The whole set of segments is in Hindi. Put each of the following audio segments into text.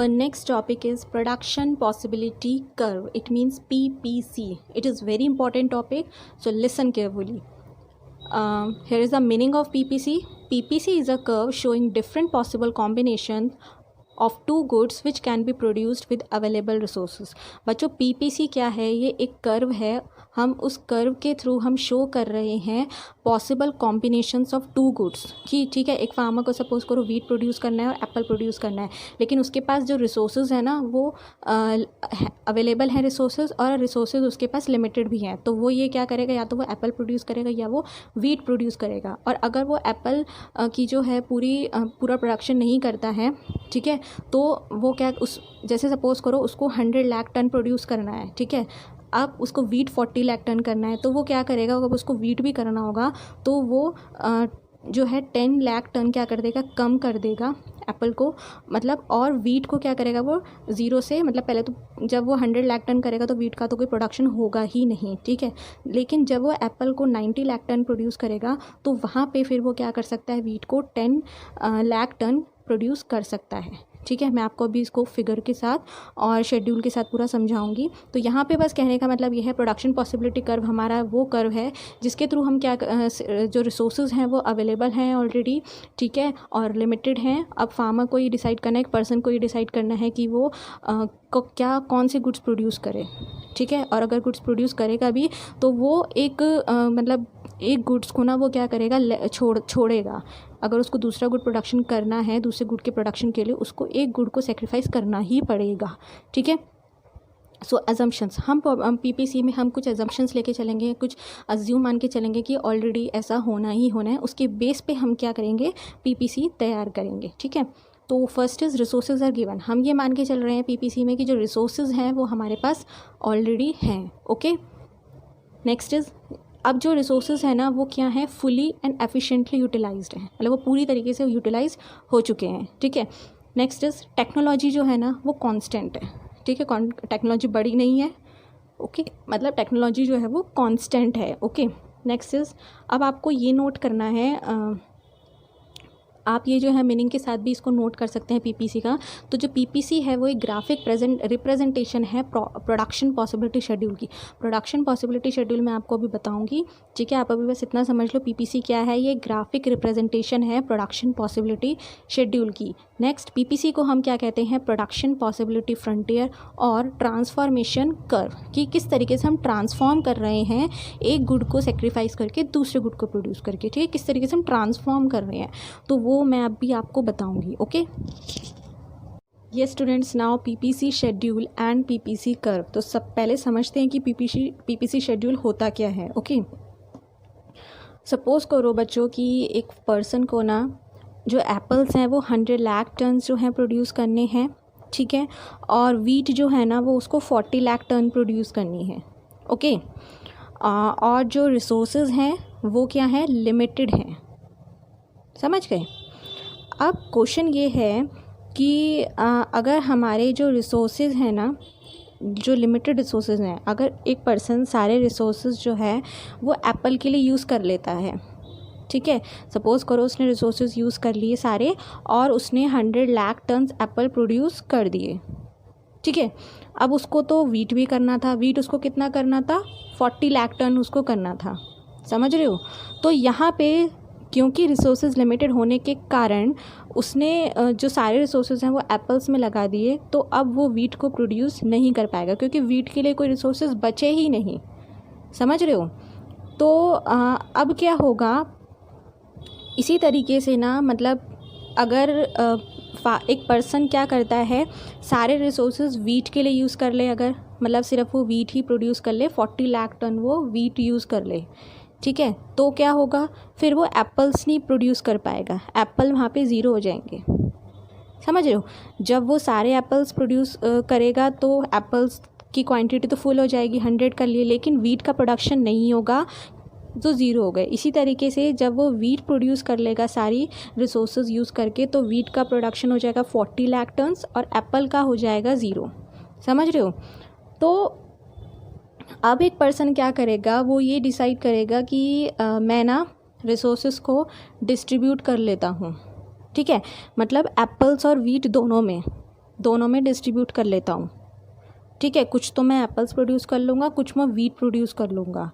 Our next topic is production possibility curve. It means PPC. It is very important topic, so listen carefully. Here is the meaning of PPC. PPC is a curve showing different possible combinations of two goods which can be produced with available resources. बच्चों PPC क्या है? ये एक कर्व है. हम उस कर्व के थ्रू हम शो कर रहे हैं possible combinations of two goods कि ठीक है, एक फार्मर को सपोज करो वीट प्रोड्यूस करना है और एप्पल प्रोड्यूस करना है, लेकिन उसके पास जो रिसोर्सेज है ना वो अवेलेबल हैं रिसोर्सेज, और रिसोर्सेज उसके पास लिमिटेड भी हैं. तो वो ये क्या करेगा, या तो वो एप्पल प्रोड्यूस करेगा या वो वीट प्रोड्यूस करेगा. और अगर वो एप्पल की जो है पूरा प्रोडक्शन नहीं करता है, ठीक है, तो वो क्या उस जैसे सपोज़ करो उसको 100 लाख टन प्रोड्यूस करना है, ठीक है, अब उसको वीट 40 लाख टन करना है, तो वो क्या करेगा, अगर उसको वीट भी करना होगा तो वो जो है 10 लाख टन क्या कर देगा, कम कर देगा एप्पल को, मतलब, और वीट को क्या करेगा वो ज़ीरो से, मतलब पहले तो जब वो 100 लाख टन करेगा तो वीट का तो कोई प्रोडक्शन होगा ही नहीं, ठीक है, लेकिन जब वो एप्पल को 90 लाख टन प्रोड्यूस करेगा तो वहाँ पे फिर वो क्या कर सकता है, वीट को 10 लाख टन प्रोड्यूस कर सकता है. ठीक है, मैं आपको अभी इसको फिगर के साथ और शेड्यूल के साथ पूरा समझाऊंगी. तो यहाँ पे बस कहने का मतलब ये है, प्रोडक्शन पॉसिबिलिटी कर्व हमारा वो कर्व है जिसके थ्रू हम क्या जो रिसोर्सेज हैं वो अवेलेबल हैं ऑलरेडी, ठीक है, और लिमिटेड हैं. अब फार्मर को ये डिसाइड करना है, एक पर्सन को ये डिसाइड करना है कि वो कौन से गुड्स प्रोड्यूस करे, ठीक है, और अगर गुड्स प्रोड्यूस करेगा भी तो वो एक मतलब एक गुड्स को ना वो क्या करेगा, छोड़ेगा. अगर उसको दूसरा गुड प्रोडक्शन करना है, दूसरे गुड के प्रोडक्शन के लिए उसको एक गुड को सेक्रीफाइस करना ही पड़ेगा, ठीक है. सो अजम्पशंस, हम PPC में हम कुछ अजम्पशंस लेके चलेंगे, कुछ अज्यूम मान के चलेंगे कि ऑलरेडी ऐसा होना ही होना है. उसके बेस पे हम क्या करेंगे, PPC तैयार करेंगे, ठीक है. तो first is resources are given. हम ये मान के चल रहे हैं PPC में कि जो रिसोर्सेज हैं वो हमारे पास ऑलरेडी हैं. ओके, नेक्स्ट इज़, अब जो रिसोर्सेज है ना वो क्या है, फुली एंड एफिशिएंटली यूटिलाइज्ड है, मतलब वो पूरी तरीके से यूटिलाइज हो चुके हैं, ठीक है. नेक्स्ट इज़, टेक्नोलॉजी जो है ना वो कांस्टेंट है, ठीक है, टेक्नोलॉजी बड़ी नहीं है, ओके, मतलब टेक्नोलॉजी जो है वो कांस्टेंट है. ओके, नेक्स्ट इज़, अब आपको ये नोट करना है, आप ये जो है मीनिंग के साथ भी इसको नोट कर सकते हैं PPC का. तो जो PPC है वो एक ग्राफिक रिप्रेजेंटेशन है प्रोडक्शन पॉसिबिलिटी शेड्यूल की. प्रोडक्शन पॉसिबिलिटी शेड्यूल मैं आपको अभी बताऊंगी, ठीक है, आप अभी बस इतना समझ लो PPC क्या है. ये ग्राफिक रिप्रेजेंटेशन है प्रोडक्शन पॉसिबिलिटी शेड्यूल की. नेक्स्ट, PPC को हम क्या कहते हैं, प्रोडक्शन पॉसिबिलिटी फ्रंटियर और ट्रांसफॉर्मेशन कर्व, कि किस तरीके से हम ट्रांसफॉर्म कर रहे हैं एक गुड को सेक्रीफाइस करके दूसरे गुड को प्रोड्यूस करके, ठीक है, किस तरीके से हम ट्रांसफॉर्म कर रहे हैं, तो वो मैं अभी आपको बताऊंगी. ओके, ये students, now PPC schedule and PPC curve. तो सब पहले समझते हैं कि PPC शेड्यूल होता क्या है. ओके, सपोज करो बच्चों कि एक पर्सन को ना जो एप्पल्स हैं वो 100 लाख टन जो हैं प्रोड्यूस करने हैं, ठीक है, और वीट जो है ना वो उसको 40 लाख टन प्रोड्यूस करनी है. ओके, और जो रिसोर्सेज हैं वो क्या है, लिमिटेड हैं. समझ गए. अब क्वेश्चन ये है कि अगर हमारे जो रिसोर्सेज हैं ना, जो लिमिटेड रिसोर्सेज हैं, अगर एक पर्सन सारे रिसोर्सेज जो है वो एप्पल के लिए यूज़ कर लेता है, ठीक है, सपोज़ करो उसने रिसोर्सेज यूज़ कर लिए सारे और उसने 100 लाख टन एप्पल प्रोड्यूस कर दिए, ठीक है. अब उसको तो वीट भी करना था, वीट उसको कितना करना था, 40 लाख टन उसको करना था. समझ रहे हो. तो यहाँ पे क्योंकि रिसोर्सेज लिमिटेड होने के कारण उसने जो सारे रिसोर्सेज हैं वो एप्पल्स में लगा दिए, तो अब वो वीट को प्रोड्यूस नहीं कर पाएगा क्योंकि वीट के लिए कोई रिसोर्सेज बचे ही नहीं. समझ रहे हो. तो अब क्या होगा, इसी तरीके से ना, मतलब अगर एक पर्सन क्या करता है, सारे रिसोर्सेज वीट के लिए यूज़ कर ले, अगर मतलब सिर्फ वो वीट ही प्रोड्यूस कर ले, 40 लाख टन वो वीट यूज़ कर ले, ठीक है, तो क्या होगा, फिर वो एप्पल्स नहीं प्रोड्यूस कर पाएगा, एप्पल वहाँ पे ज़ीरो हो जाएंगे. समझ रहे हो. जब वो सारे एप्पल्स प्रोड्यूस करेगा तो एप्पल्स की क्वांटिटी तो फुल हो जाएगी, 100 कर लिए, लेकिन वीट का प्रोडक्शन नहीं होगा तो ज़ीरो हो गए. इसी तरीके से जब वो वीट प्रोड्यूस कर लेगा सारी रिसोर्सेज यूज़ करके, तो वीट का प्रोडक्शन हो जाएगा 40 लाख टन्स और एप्पल का हो जाएगा ज़ीरो. समझ रहे हो. तो अब एक पर्सन क्या करेगा, वो ये डिसाइड करेगा कि मैं ना रिसोर्सेज को डिस्ट्रीब्यूट कर लेता हूँ, ठीक है, मतलब एप्पल्स और वीट दोनों में दोनों में डिस्ट्रीब्यूट कर लेता हूँ, ठीक है। कुछ तो मैं एप्पल्स प्रोड्यूस कर लूँगा, कुछ मैं वीट प्रोड्यूस कर लूँगा,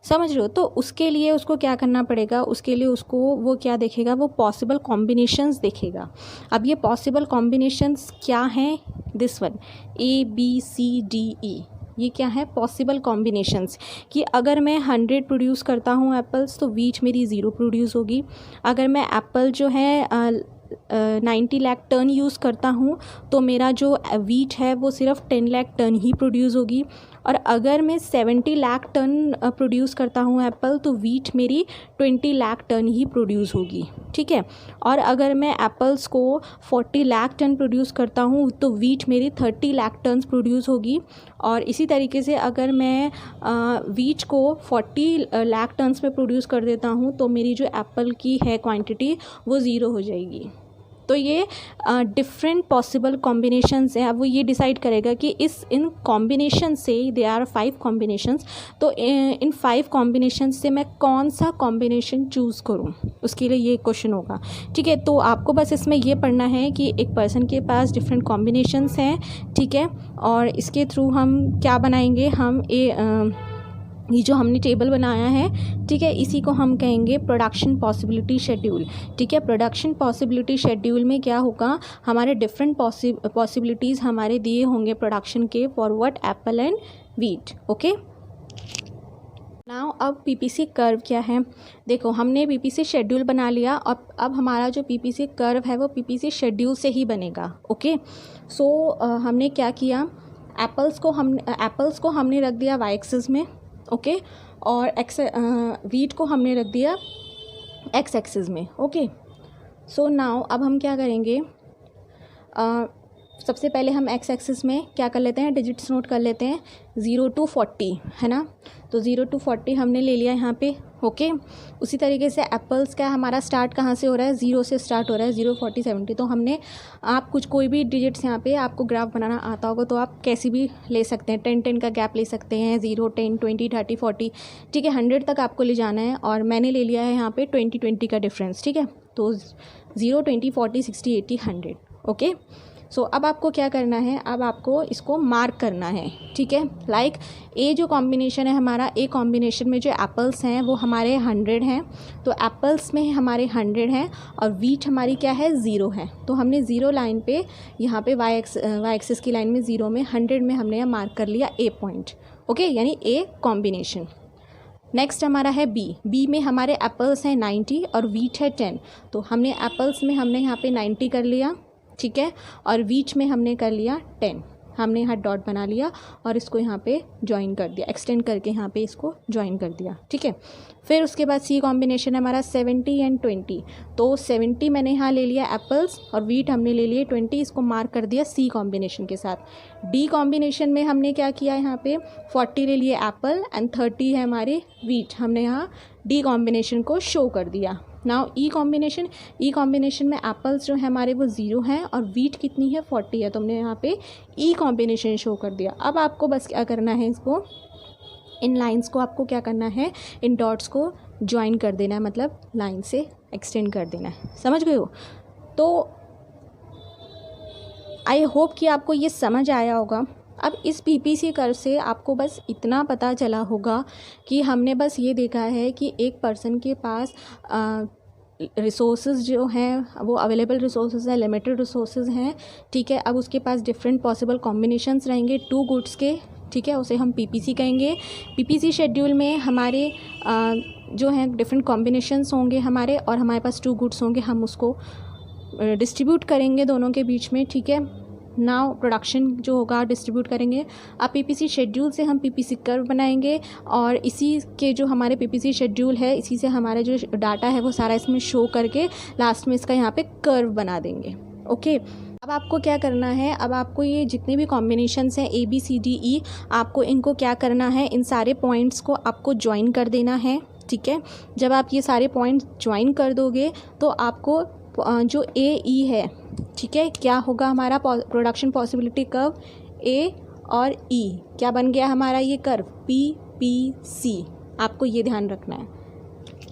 समझ रहे हो। तो उसके लिए उसको क्या करना पड़ेगा, उसके लिए उसको वो क्या देखेगा, वो पॉसिबल कॉम्बिनेशंस देखेगा। अब ये पॉसिबल कॉम्बिनेशंस क्या हैं, दिस वन ABCDE, ये क्या है पॉसिबल कॉम्बिनेशंस। कि अगर मैं 100 प्रोड्यूस करता हूँ एप्पल्स तो वीट मेरी 0 प्रोड्यूस होगी। अगर मैं एप्पल जो है 90 लाख टन यूज़ करता हूँ तो मेरा जो वीट है वो सिर्फ 10 लाख टन ही प्रोड्यूस होगी। और अगर मैं 70 लाख टन प्रोड्यूस करता हूँ एप्पल तो वीट मेरी 20 लाख टन ही प्रोड्यूस होगी, ठीक है। और अगर मैं एप्पल्स को 40 लाख टन प्रोड्यूस करता हूँ तो वीट मेरी 30 लाख टन प्रोड्यूस होगी। और इसी तरीके से अगर मैं वीट को 40 लाख टन्स में प्रोड्यूस कर देता हूँ तो मेरी जो एप्पल की है क्वांटिटी वो 0 हो जाएगी। तो ये डिफरेंट पॉसिबल कॉम्बिनेशंस हैं। अब वो ये डिसाइड करेगा कि इन कॉम्बिनेशन से, दे आर 5 कॉम्बिनेशंस, तो इन 5 कॉम्बिनेशन से मैं कौन सा कॉम्बिनेशन चूज़ करूँ, उसके लिए ये क्वेश्चन होगा, ठीक है। तो आपको बस इसमें ये पढ़ना है कि एक पर्सन के पास डिफरेंट कॉम्बिनेशंस हैं, ठीक है। और इसके थ्रू हम क्या बनाएंगे, हम ये जो हमने टेबल बनाया है, ठीक है, इसी को हम कहेंगे प्रोडक्शन पॉसिबिलिटी शेड्यूल, ठीक है। प्रोडक्शन पॉसिबिलिटी शेड्यूल में क्या होगा, हमारे डिफरेंट पॉसिबिलिटीज़ हमारे दिए होंगे प्रोडक्शन के for what Apple and wheat, okay. Now अब पीपीसी कर्व क्या है, देखो हमने पीपीसी शेड्यूल बना लिया और अब हमारा जो पीपीसी कर्व है वो पीपीसी शेड्यूल से ही बनेगा, ओके। सो हमने क्या किया, एप्पल्स को हमने रख दिया वाई एक्सिस में, ओके। और वीट को हमने रख दिया एक्स एक्सिस में, ओके। सो नाउ अब हम क्या करेंगे, सबसे पहले हम एक्स एक्सिस में क्या कर लेते हैं, डिजिट्स नोट कर लेते हैं 0 to 40, है ना। तो 0 to 40 हमने ले लिया यहाँ पे, ओके। उसी तरीके से एप्पल्स का हमारा स्टार्ट कहाँ से हो रहा है, 0 से स्टार्ट हो रहा है, 0 40 70। तो हमने आप कोई भी डिजिट्स यहाँ पे आपको ग्राफ बनाना आता होगा तो आप कैसी भी ले सकते हैं, 10-10 का गैप ले सकते हैं, 0 10 20 30 40, ठीक है। 100 तक आपको ले जाना है और मैंने ले लिया है यहाँ पे 20-20 का डिफरेंस, ठीक है। तो 0 20 40 60 80 100, ओके। सो अब आपको क्या करना है, अब आपको इसको मार्क करना है, ठीक है। लाइक ए जो कॉम्बिनेशन है हमारा, ए कॉम्बिनेशन में जो एप्पल्स हैं वो हमारे 100 हैं, तो एप्पल्स में हमारे 100 हैं और वीट हमारी क्या है 0 है। तो हमने 0 लाइन पे यहाँ पे वाई एक्सिस की लाइन में 0 में 100 में हमने मार्क कर लिया ए पॉइंट, ओके, यानी ए कॉम्बिनेशन। नेक्स्ट हमारा है बी में हमारे एप्पल्स हैं 90 और वीट है 10। तो हमने एप्पल्स में हमने यहाँ पे 90 कर लिया, ठीक है, और वीट में हमने कर लिया 10। हमने यहाँ डॉट बना लिया और इसको यहाँ पे ज्वाइन कर दिया, एक्सटेंड करके यहाँ पे इसको ज्वाइन कर दिया, ठीक है। फिर उसके बाद सी कॉम्बिनेशन है हमारा 70 एंड 20। तो 70 मैंने यहाँ ले लिया एप्पल्स और वीट हमने ले लिए 20, इसको मार्क कर दिया सी कॉम्बिनेशन के साथ। डी कॉम्बिनेशन में हमने क्या किया, यहाँ पे 40 ले लिए एप्पल एंड 30 है हमारे वीट, हमने यहाँ डी कॉम्बिनेशन को शो कर दिया। नाउ ई कॉम्बिनेशन में एप्पल्स जो है हमारे वो 0 हैं और वीट कितनी है 40 है, तो हमने यहाँ पे ई कॉम्बिनेशन शो कर दिया। अब आपको बस क्या करना है, इसको इन लाइंस को आपको क्या करना है, इन डॉट्स को ज्वाइन कर देना है, मतलब लाइन से एक्सटेंड कर देना है, समझ गए हो। तो आई होप कि आपको ये समझ आया होगा। अब इस पीपीसी कर्व से आपको बस इतना पता चला होगा कि हमने बस ये देखा है कि एक पर्सन के पास रिसोर्सेज जो हैं वो अवेलेबल रिसोर्सेज हैं, लिमिटेड रिसोर्सेज हैं, ठीक है। अब उसके पास डिफरेंट पॉसिबल कॉम्बिनेशंस रहेंगे 2 गुड्स के, ठीक है, उसे हम पीपीसी कहेंगे। पीपीसी शेड्यूल में हमारे जो हैं डिफरेंट कॉम्बिनेशंस होंगे हमारे, और हमारे पास 2 गुड्स होंगे, हम उसको डिस्ट्रीब्यूट करेंगे दोनों के बीच में, ठीक है। नाउ प्रोडक्शन जो होगा डिस्ट्रीब्यूट करेंगे। अब पीपीसी शेड्यूल से हम पीपीसी कर्व बनाएंगे और इसी के जो हमारे पीपीसी शेड्यूल है इसी से हमारा जो डाटा है वो सारा इसमें शो करके लास्ट में इसका यहाँ पे कर्व बना देंगे, ओके। अब आपको क्या करना है, अब आपको ये जितने भी कॉम्बिनेशंस हैं ABCDE, आपको इनको क्या करना है, इन सारे पॉइंट्स को आपको ज्वाइन कर देना है, ठीक है। जब आप ये सारे पॉइंट्स ज्वाइन कर दोगे तो आपको जो AE है, ठीक है, क्या होगा हमारा प्रोडक्शन पॉसिबिलिटी कर्व, A और E क्या बन गया हमारा ये कर्व PPC। आपको ये ध्यान रखना है,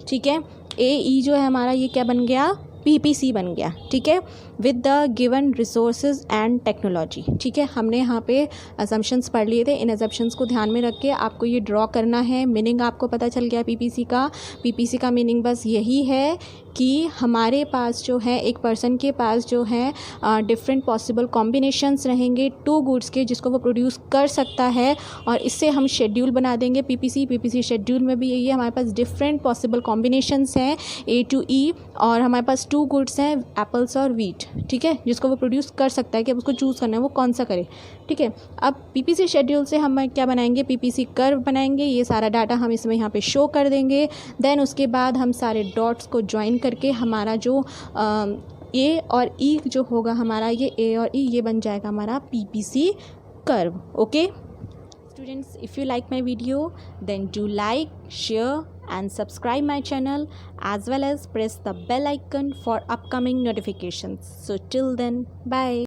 ठीक है। AE जो है हमारा ये क्या बन गया PPC बन गया, ठीक है, with the given resources and technology, ठीक है। हमने यहाँ पे असम्पशंस पढ़ लिए थे, इन असम्पशंस को ध्यान में रख के आपको ये ड्रॉ करना है। मीनिंग आपको पता चल गया PPC का। PPC का मीनिंग बस यही है कि हमारे पास जो है, एक पर्सन के पास जो है डिफरेंट पॉसिबल कॉम्बिनेशंस रहेंगे टू गुड्स के, जिसको वो प्रोड्यूस कर सकता है, और इससे हम शेड्यूल बना देंगे PPC शेड्यूल में भी यही है, हमारे पास डिफरेंट पॉसिबल कॉम्बिनेशंस हैं A to E, और हमारे पास टू गुड्स हैं एप्पल्स और वीट, ठीक है, जिसको वो प्रोड्यूस कर सकता है कि अब उसको चूज़ करना है वो कौन सा करे, ठीक है। अब PPC शेड्यूल से हम क्या बनाएंगे, PPC कर्व बनाएंगे। ये सारा डाटा हम इसमें यहाँ पे शो कर देंगे। देन उसके बाद हम सारे डॉट्स को ज्वाइन करके हमारा जो A और E जो होगा हमारा, ये A और E ये बन जाएगा हमारा PPC curve. Okay students, if you like my video then do like, share and subscribe my channel, as well as press the bell icon for upcoming notifications. So till then, bye.